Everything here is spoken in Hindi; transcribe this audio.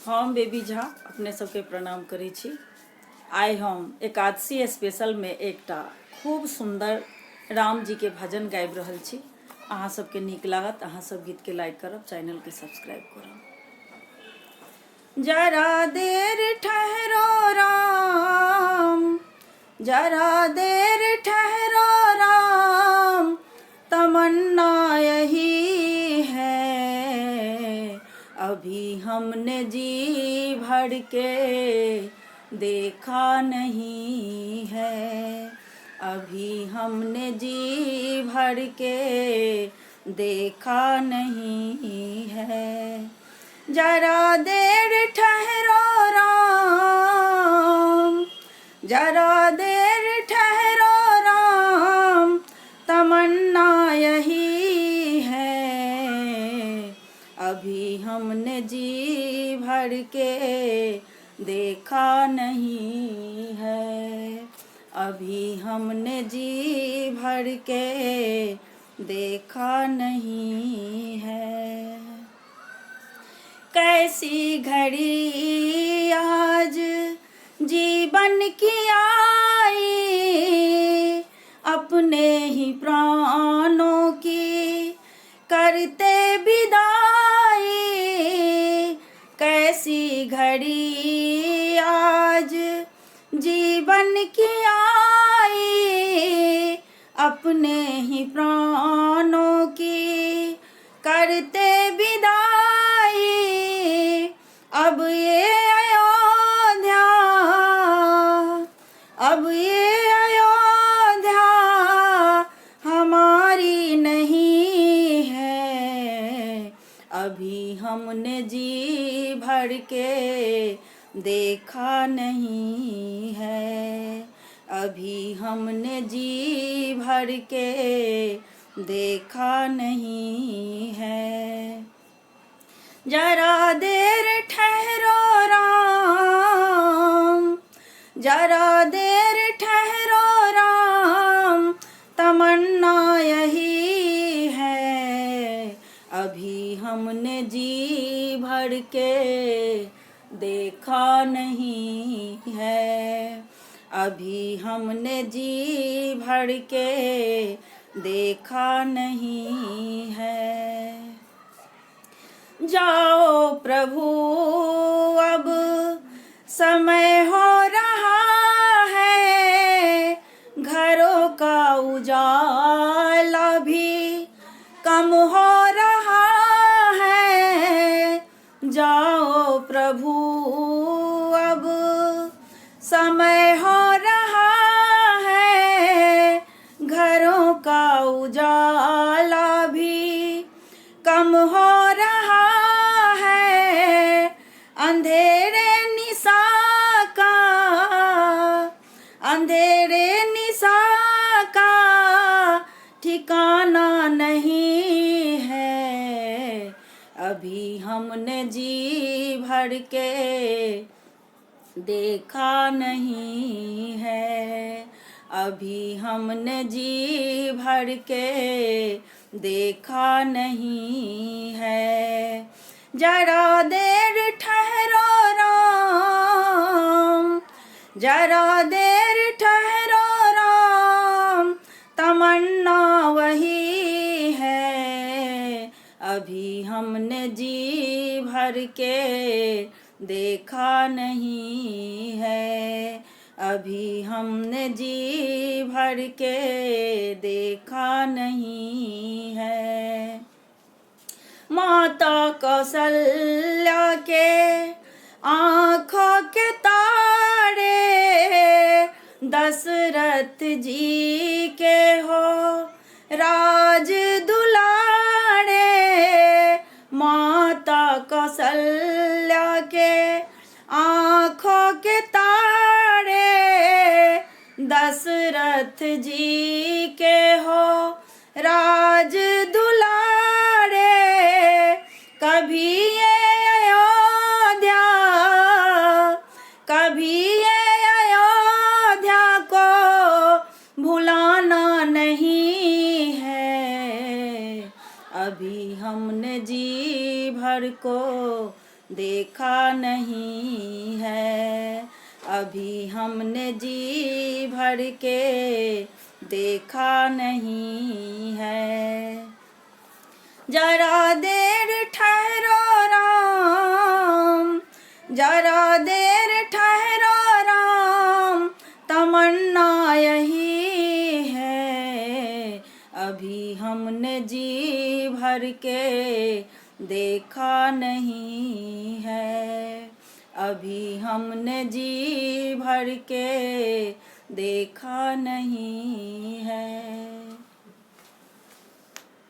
हम बेबी झा अपने सबके प्रणाम करै छी। आइ हम एकादशी स्पेशल में एकटा खूब सुंदर राम जी के भजन गाबि रहल छी। अहाँ सबके नीक लागत, अहाँ सब गीत के लाइक करब, चैनल के सब्सक्राइब करब। जरा देर ठहरो राम, जरा देर ठहरो राम, तमन्ना यही है। अभी हमने जी भर के देखा नहीं है, अभी हमने जी भर के देखा नहीं है। जरा देर ठहरो राम, जरा देर ठहरो राम, तमन्ना यही है। अभी हमने जी भर के देखा नहीं है, अभी हमने जी भर के देखा नहीं है। कैसी घड़ी आज जीवन की आई, अपने ही प्राणों की करते विदाई। कैसी घड़ी आज जीवन की आई, अपने ही प्राणों की करते विदाई। अब ये अयोध्या, अब ये अयोध्या हमारी नहीं है। अभी हमने जी भर के देखा नहीं है, अभी हमने जी भर के देखा नहीं है। जरा देर ठहरो राम, जरा देर ठहरो राम, तमन्ना यही है। अभी हमने जी भर के देखा नहीं है, अभी हमने जी भर के देखा नहीं है। जाओ प्रभु अब समय हो रहा है, घरों का उजाला भी कम हो रहा है। जाओ प्रभु अब समय हो रहा है, घरों का उजाला भी कम हो रहा है। अंधेरे निशा का, अंधेरे निशा का ठिकाना नहीं है। अभी हमने जी भर के देखा नहीं है, अभी हमने जी भर के देखा नहीं है। जरा देर ठहरो राम, जरा देर ठहरो राम, तमन्ना वही है। अभी हमने जी भर के देखा नहीं है, अभी हमने जी भर के देखा नहीं है। माता कौशल्या के आँखों के तारे, दशरथ जी के हो राज दुलारे। माता कौशल्या के आँखों के तारे, दशरथ जी के हो राज दुलारे। कभी ये अयोध्या, कभी ये अयोध्या को भुलाना नहीं है। अभी हमने जी भर को देखा नहीं है। अभी हमने जी भर के देखा नहीं है। जरा देर ठहरो राम, जरा देर ठहरो राम, तमन्ना यही है। अभी हमने जी भर के देखा नहीं है। अभी हमने जी भर के देखा नहीं है।